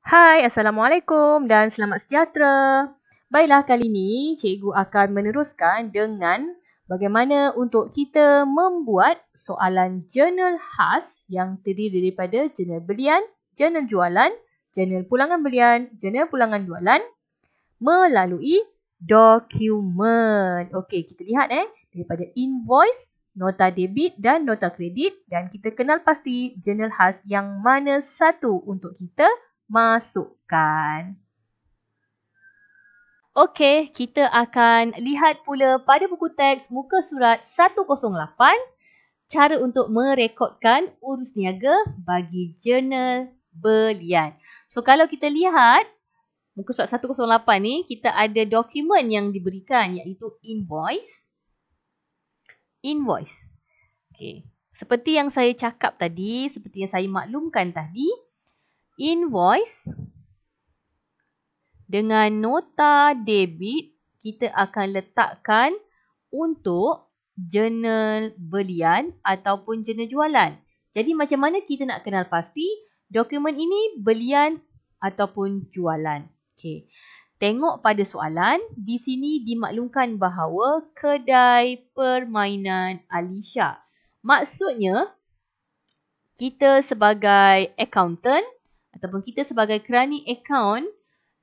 Hai, Assalamualaikum dan selamat sejahtera. Baiklah, kali ini cikgu akan meneruskan dengan bagaimana untuk kita membuat soalan jurnal khas yang terdiri daripada jurnal belian, jurnal jualan, jurnal pulangan belian, jurnal pulangan jualan melalui dokumen. Okey, kita lihat daripada invoice, nota debit dan nota kredit, dan kita kenal pasti jurnal khas yang mana satu untuk kita masukkan. Okey, kita akan lihat pula pada buku teks muka surat 108 cara untuk merekodkan urus niaga bagi jurnal belian. So kalau kita lihat muka surat 108 ni, kita ada dokumen yang diberikan iaitu invoice. Invoice. Okey. Seperti yang saya cakap tadi, seperti yang saya maklumkan tadi, invoice dengan nota debit kita akan letakkan untuk jurnal belian ataupun jurnal jualan. Jadi macam mana kita nak kenal pasti dokumen ini belian ataupun jualan? Okey. Tengok pada soalan, di sini dimaklumkan bahawa kedai permainan Alisha. Maksudnya, kita sebagai accountant ataupun kita sebagai kerani akaun,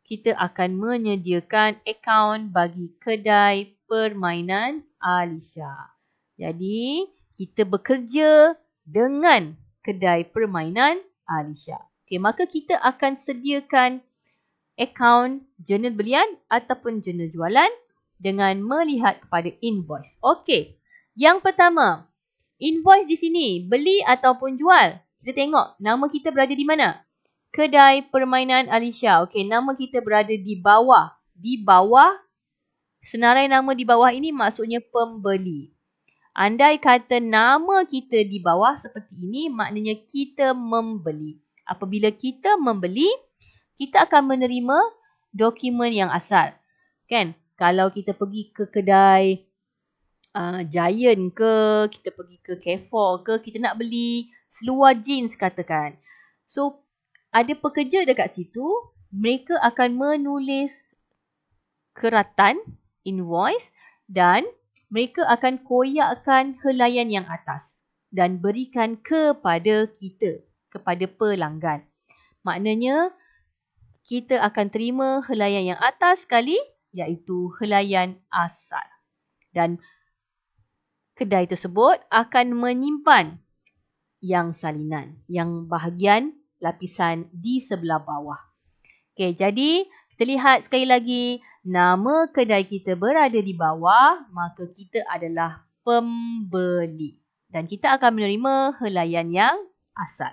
kita akan menyediakan akaun bagi kedai permainan Alisha. Jadi, kita bekerja dengan kedai permainan Alisha. Okey, maka kita akan sediakan akaun jurnal belian ataupun jurnal jualan dengan melihat kepada invoice. Okey, yang pertama, invoice di sini beli ataupun jual. Kita tengok nama kita berada di mana? Kedai permainan Alisha. Okey, nama kita berada di bawah. Di bawah, senarai nama di bawah ini maksudnya pembeli. Andai kata nama kita di bawah seperti ini, maknanya kita membeli. Apabila kita membeli, kita akan menerima dokumen yang asal. Kan? Kalau kita pergi ke kedai Giant ke, kita pergi ke Carrefour ke, kita nak beli seluar jeans katakan. So, ada pekerja dekat situ, mereka akan menulis keratan, invoice, dan mereka akan koyakkan helaian yang atas dan berikan kepada kita, kepada pelanggan. Maknanya, kita akan terima helaian yang atas sekali iaitu helaian asal. Dan kedai tersebut akan menyimpan yang salinan, yang bahagian lapisan di sebelah bawah. Okey, jadi kita lihat sekali lagi, nama kedai kita berada di bawah, maka kita adalah pembeli. Dan kita akan menerima helaian yang asal.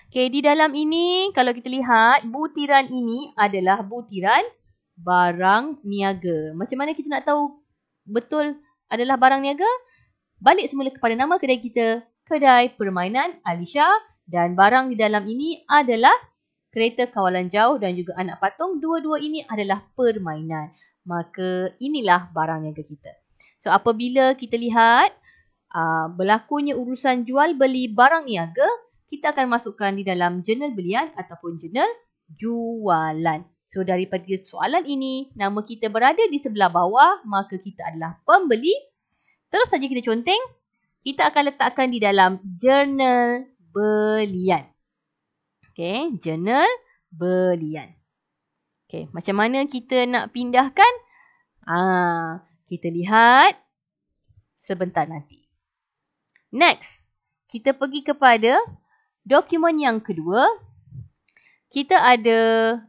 Okey, di dalam ini kalau kita lihat butiran ini adalah butiran barang niaga. Macam mana kita nak tahu betul adalah barang niaga? Balik semula kepada nama kedai kita, Kedai Permainan Alisha, dan barang di dalam ini adalah kereta kawalan jauh dan juga anak patung. Dua-dua ini adalah permainan. Maka inilah barang niaga kita. So apabila kita lihat berlakunya urusan jual beli barang niaga, kita akan masukkan di dalam jurnal belian ataupun jurnal jualan. So daripada soalan ini, nama kita berada di sebelah bawah, maka kita adalah pembeli. Terus saja kita conteng, kita akan letakkan di dalam jurnal belian. Okey, jurnal belian. Okey, macam mana kita nak pindahkan? Kita lihat sebentar nanti. Next, kita pergi kepada dokumen yang kedua, kita ada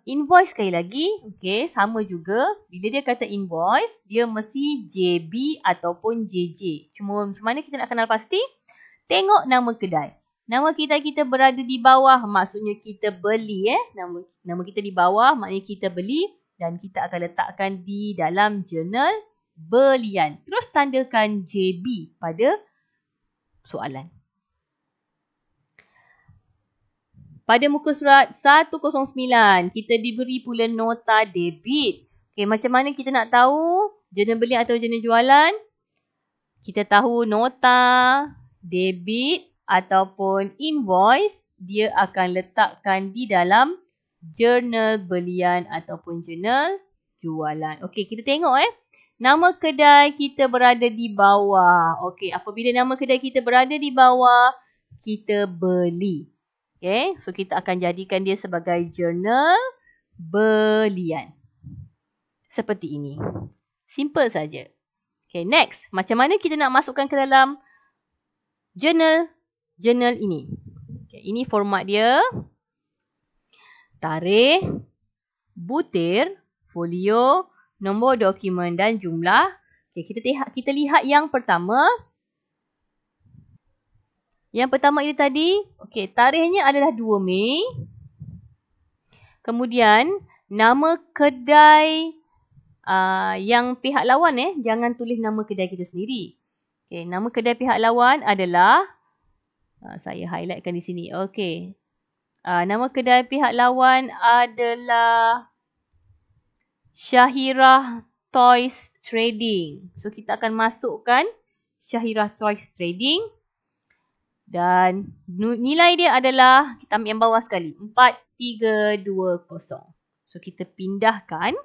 invoice sekali lagi. Okey, sama juga. Bila dia kata invoice, dia mesti JB ataupun JJ. Cuma macam mana kita nak kenal pasti? Tengok nama kedai. Nama kita berada di bawah, maksudnya kita beli. Nama kita di bawah, maknanya kita beli. Dan kita akan letakkan di dalam jurnal belian. Terus tandakan JB pada soalan. Pada muka surat 109, kita diberi pula nota debit. Okey, macam mana kita nak tahu jurnal belian atau jurnal jualan? Kita tahu nota debit ataupun invoice, dia akan letakkan di dalam jurnal belian ataupun jurnal jualan. Okey, kita tengok nama kedai kita berada di bawah. Okey, apabila nama kedai kita berada di bawah, kita beli. Okey, so kita akan jadikan dia sebagai jurnal belian. Seperti ini. Simple saja. Okay, next. Macam mana kita nak masukkan ke dalam jurnal ini? Okay, ini format dia. Tarikh, butir, folio, nombor dokumen dan jumlah. Okay, kita lihat yang pertama. Yang pertama ini tadi, okay, tarikhnya adalah 2 Mei. Kemudian, nama kedai yang pihak lawan jangan tulis nama kedai kita sendiri. Okay, nama kedai pihak lawan adalah, saya highlightkan di sini. Okay. Nama kedai pihak lawan adalah Syahirah Toys Trading. So, kita akan masukkan Syahirah Toys Trading. Dan nilai dia adalah, kita ambil yang bawah sekali, 4320. So, kita pindahkan.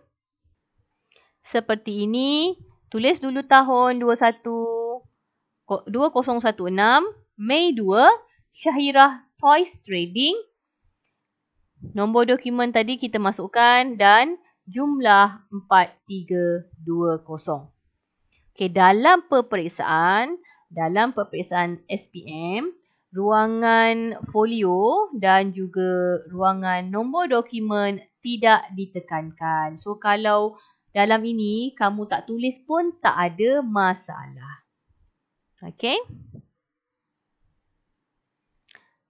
Seperti ini. Tulis dulu tahun 2016, Mei 2, Syahirah Toys Trading. Nombor dokumen tadi kita masukkan dan jumlah 4320. Okey, dalam peperiksaan SPM, ruangan folio dan juga ruangan nombor dokumen tidak ditekankan. So, kalau dalam ini kamu tak tulis pun tak ada masalah. Okey.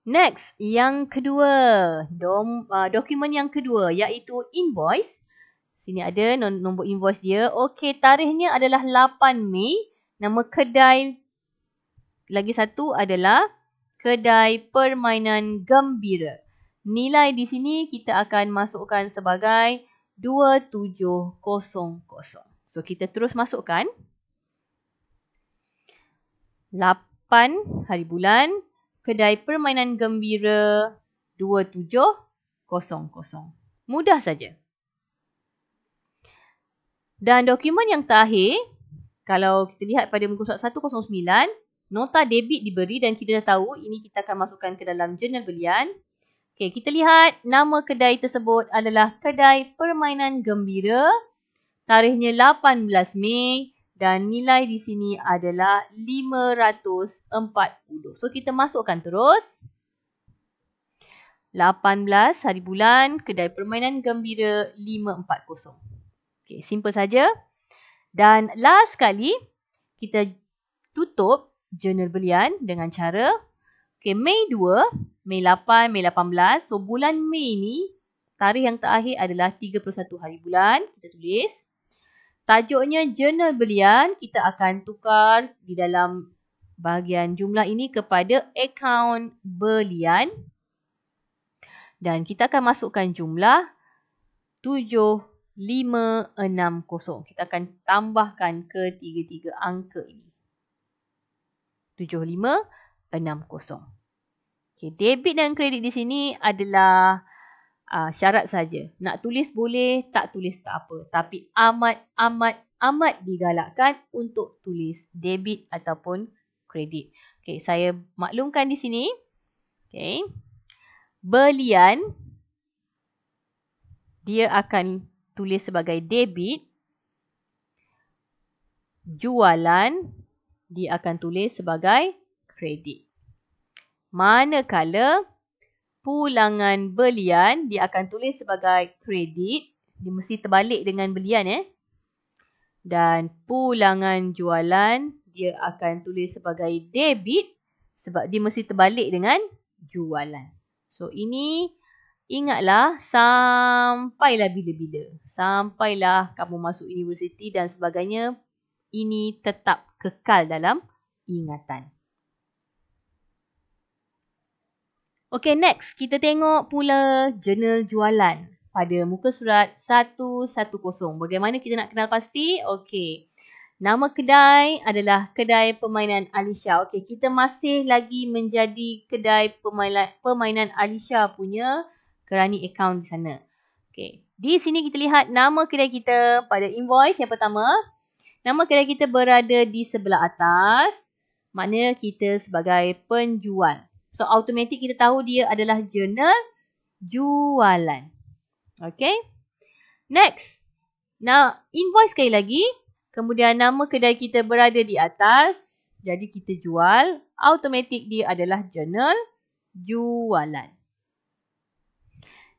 Next, yang kedua, dokumen yang kedua iaitu invoice. Sini ada nombor invoice dia. Okey, tarikhnya adalah 8 Mei. Nama kedai lagi satu adalah Kedai Permainan Gembira. Nilai di sini kita akan masukkan sebagai 2700. So, kita terus masukkan. 8 hari bulan. Kedai Permainan Gembira 2700. Mudah saja. Dan dokumen yang terakhir, kalau kita lihat pada muka surat 109, nota debit diberi dan kita dah tahu ini kita akan masukkan ke dalam jurnal belian. Okey, kita lihat nama kedai tersebut adalah Kedai Permainan Gembira. Tarikhnya 18 Mei. Dan nilai di sini adalah 540. So, kita masukkan terus. 18 hari bulan, Kedai Permainan Gembira 540. Okay, simple saja. Dan last sekali, kita tutup jurnal belian dengan cara, okay, Mei 2, Mei 8, Mei 18. So, bulan Mei ni, tarikh yang terakhir adalah 31 hari bulan. Kita tulis. Tajuknya jurnal belian, kita akan tukar di dalam bahagian jumlah ini kepada akaun belian. Dan kita akan masukkan jumlah 7560. Kita akan tambahkan ketiga-tiga angka ini. 7560. Okay, debit dan kredit di sini adalah syarat saja. Nak tulis boleh, tak tulis tak apa. Tapi amat digalakkan untuk tulis debit ataupun kredit. Okay, saya maklumkan di sini. Okay. Belian, dia akan tulis sebagai debit. Jualan, dia akan tulis sebagai kredit. Manakala pulangan belian, dia akan tulis sebagai kredit. Dia mesti terbalik dengan belian. Dan pulangan jualan, dia akan tulis sebagai debit. Sebab dia mesti terbalik dengan jualan. So, ini ingatlah sampailah bila-bila. Sampailah kamu masuk universiti dan sebagainya. Ini tetap kekal dalam ingatan. Okay, next. Kita tengok pula jurnal jualan pada muka surat 110. Bagaimana kita nak kenal pasti? Okay. Nama kedai adalah Kedai Permainan Alisha. Okay, kita masih lagi menjadi Kedai Permainan Alisha punya kerana akaun di sana. Okey. Di sini kita lihat nama kedai kita pada invoice yang pertama. Nama kedai kita berada di sebelah atas. Maknanya kita sebagai penjual. So, automatik kita tahu dia adalah jurnal jualan. Okey. Next. Nah, invoice sekali lagi. Kemudian nama kedai kita berada di atas. Jadi kita jual. Automatik dia adalah jurnal jualan.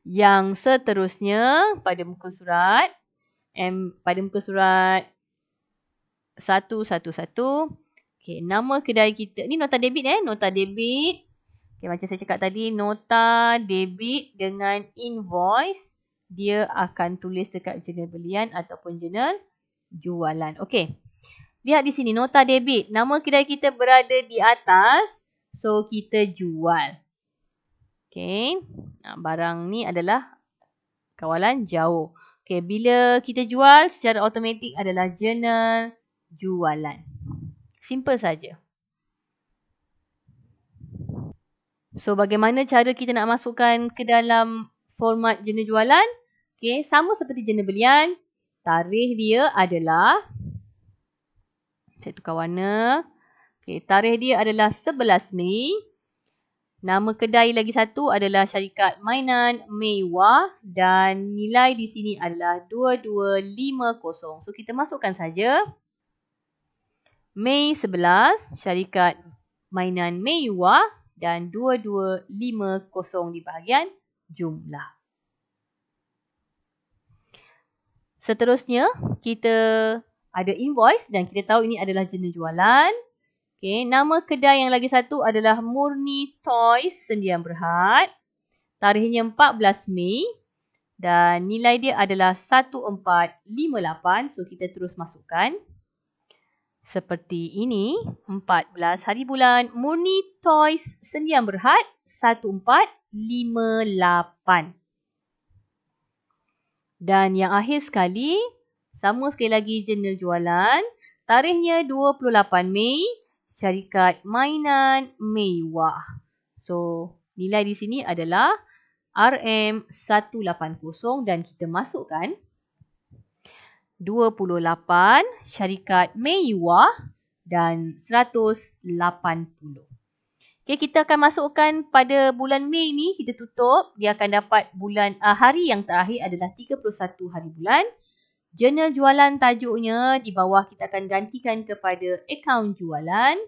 Yang seterusnya pada muka surat. Pada muka surat 111. Okay, nama kedai kita. Ni nota debit nota debit. Okay, macam saya cakap tadi. Nota debit dengan invoice. Dia akan tulis dekat jurnal belian ataupun jurnal jualan. Okay. Lihat di sini nota debit. Nama kedai kita berada di atas. So kita jual. Okay. Barang ni adalah kawalan jauh. Okay. Bila kita jual secara automatik adalah jurnal jualan. Simple saja. So bagaimana cara kita nak masukkan ke dalam format jurnal jualan? Okay. Sama seperti jurnal belian. Tarikh dia adalah. Saya tukar warna. Okay. Tarikh dia adalah 11 Mei. Nama kedai lagi satu adalah syarikat mainan mewah dan nilai di sini adalah 2250. So kita masukkan saja. Mei 11 syarikat mainan mewah dan 2250 di bahagian jumlah. Seterusnya kita ada invoice dan kita tahu ini adalah jurnal jualan. Okay, nama kedai yang lagi satu adalah Murni Toys Sendian Berhad. Tarikhnya 14 Mei. Dan nilai dia adalah 1458. So, kita terus masukkan. Seperti ini. 14 hari bulan. Murni Toys Sendian Berhad. 1458. Dan yang akhir sekali. Sama sekali lagi jurnal jualan. Tarikhnya 28 Mei. Syarikat mainan mewah. So, nilai di sini adalah RM180 dan kita masukkan 28 syarikat mewah dan 180. Okay, kita akan masukkan pada bulan Mei ni, kita tutup. Dia akan dapat hari yang terakhir adalah 31 hari bulan. Jurnal jualan tajuknya di bawah kita akan gantikan kepada akaun jualan.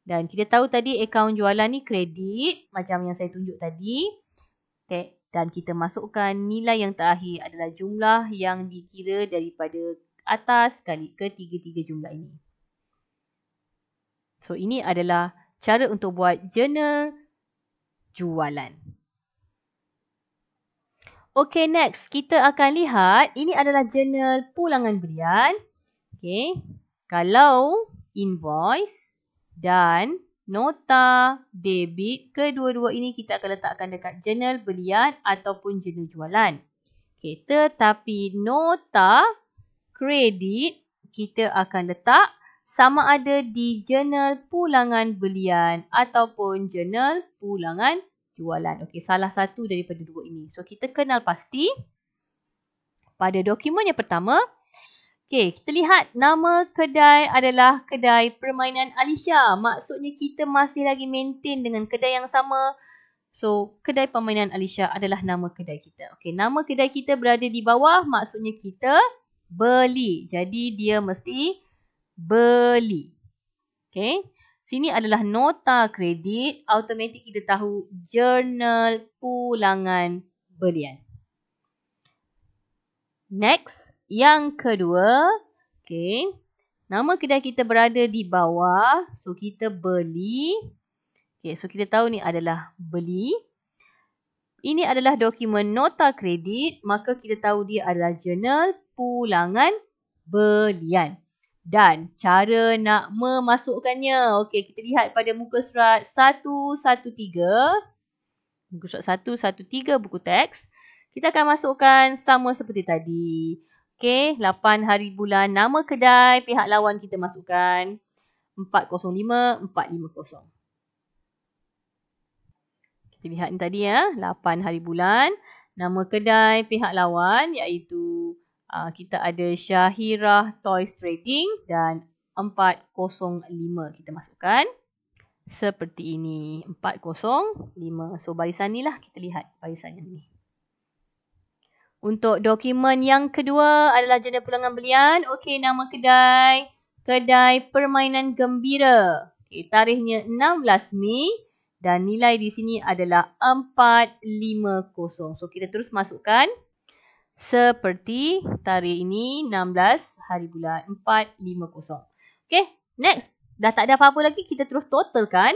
Dan kita tahu tadi akaun jualan ni kredit macam yang saya tunjuk tadi. Okay. Dan kita masukkan nilai yang terakhir adalah jumlah yang dikira daripada atas kali ketiga-tiga jumlah ini. So ini adalah cara untuk buat jurnal jualan. Okay, next. Kita akan lihat. Ini adalah jurnal pulangan belian. Okay. Kalau invoice dan nota debit. Kedua-dua ini kita akan letakkan dekat jurnal belian ataupun jurnal jualan. Okay. Tetapi nota kredit kita akan letak sama ada di jurnal pulangan belian ataupun jurnal pulangan jualan. Okey, salah satu daripada dua ini. So, kita kenal pasti pada dokumen yang pertama. Okey, kita lihat nama kedai adalah kedai permainan Alisha. Maksudnya kita masih lagi maintain dengan kedai yang sama. So, kedai permainan Alisha adalah nama kedai kita. Okey, nama kedai kita berada di bawah. Maksudnya kita beli. Jadi, dia mesti beli. Okey. Sini adalah nota kredit. Automatik kita tahu jurnal pulangan belian. Next. Yang kedua. Okay. Nama kedai kita berada di bawah. So, kita beli. Okay. So, kita tahu ni adalah beli. Ini adalah dokumen nota kredit. Maka kita tahu dia adalah jurnal pulangan belian. Dan cara nak memasukkannya. Okey, kita lihat pada muka surat 113. Muka surat 113 buku teks. Kita akan masukkan sama seperti tadi. Okey, 8 hari bulan. Nama kedai, pihak lawan kita masukkan 405-450. Kita lihat ni tadi ya, 8 hari bulan. Nama kedai pihak lawan iaitu kita ada Syahirah Toys Trading dan 405 kita masukkan. Seperti ini, 405. So barisan ni lah, kita lihat barisan yang ni. Untuk dokumen yang kedua adalah jurnal pulangan belian. Okey, nama kedai, Kedai Permainan Gembira. Okey, tarikhnya 16 Mei dan nilai di sini adalah 450. So kita terus masukkan seperti tarikh ini 16 hari bulan 450. Okey, next. Dah tak ada apa-apa lagi, kita terus totalkan.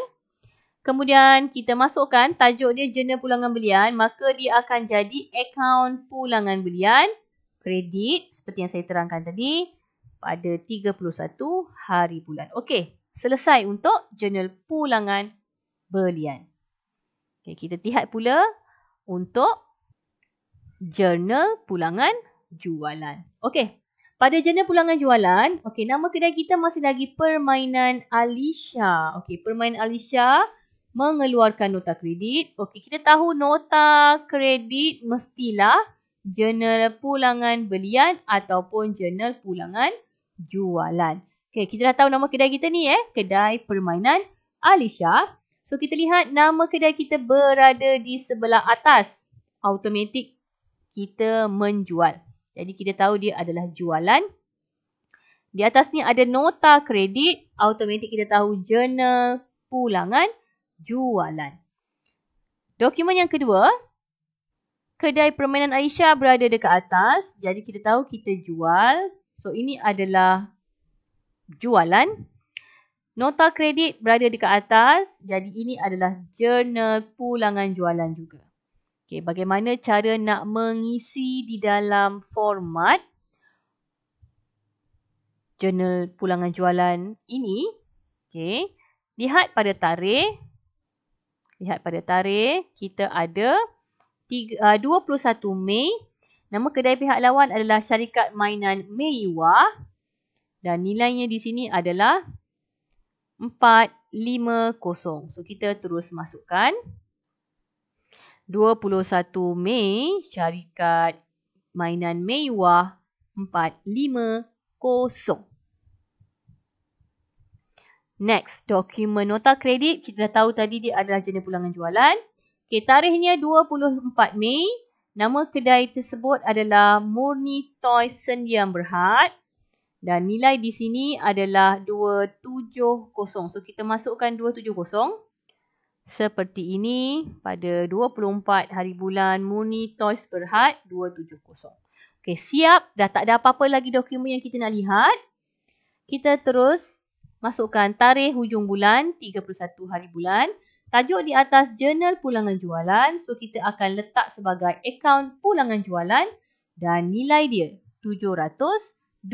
Kemudian kita masukkan tajuk dia jurnal pulangan belian, maka dia akan jadi akaun pulangan belian kredit seperti yang saya terangkan tadi pada 31 hari bulan. Okey, selesai untuk jurnal pulangan belian. Okey, kita lihat pula untuk jurnal pulangan jualan. Okey. Pada jurnal pulangan jualan, okey, nama kedai kita masih lagi Permainan Alisha. Okey, Permainan Alisha mengeluarkan nota kredit. Okey, kita tahu nota kredit mestilah jurnal pulangan belian ataupun jurnal pulangan jualan. Okey, kita dah tahu nama kedai kita ni Kedai Permainan Alisha. So kita lihat nama kedai kita berada di sebelah atas. Automatik kita menjual. Jadi kita tahu dia adalah jualan. Di atas ni ada nota kredit. Automatik kita tahu jurnal pulangan jualan. Dokumen yang kedua. Kedai Permainan Aisyah berada dekat atas. Jadi kita tahu kita jual. So ini adalah jualan. Nota kredit berada dekat atas. Jadi ini adalah jurnal pulangan jualan juga. Okay, bagaimana cara nak mengisi di dalam format jurnal pulangan jualan ini? Okay, lihat pada tarikh. Lihat pada tarikh, kita ada 21 Mei. Nama kedai pihak lawan adalah Syarikat Mainan Meiwah. Dan nilainya di sini adalah 450. So kita terus masukkan. 21 Mei, Syarikat Mainan Meiwah 450. Next, dokumen nota kredit. Kita dah tahu tadi dia adalah jurnal pulangan jualan. Okay, tarikhnya 24 Mei. Nama kedai tersebut adalah Murni Toys Sendian Berhad. Dan nilai di sini adalah 270. So kita masukkan 270. Seperti ini pada 24 hari bulan Murni Toys Berhad 270. Okey, siap. Dah tak ada apa-apa lagi dokumen yang kita nak lihat. Kita terus masukkan tarikh hujung bulan 31 hari bulan. Tajuk di atas jurnal pulangan jualan. So kita akan letak sebagai akaun pulangan jualan dan nilai dia 720.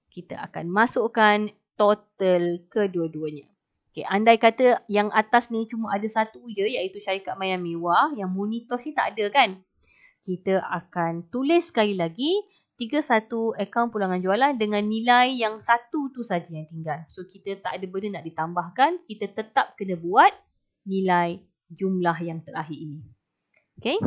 Kita akan masukkan total kedua-duanya. Okay, andai kata yang atas ni cuma ada satu je iaitu Syarikat Mainan Meiwah, yang Murni Toys ni tak ada kan. Kita akan tulis sekali lagi 31 akaun pulangan jualan dengan nilai yang satu tu saja yang tinggal. So kita tak ada benda nak ditambahkan, kita tetap kena buat nilai jumlah yang terakhir ini. Okay,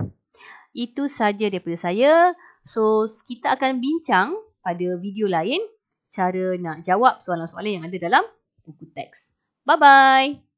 itu saja daripada saya. So kita akan bincang pada video lain cara nak jawab soalan-soalan yang ada dalam buku teks. Bye-bye.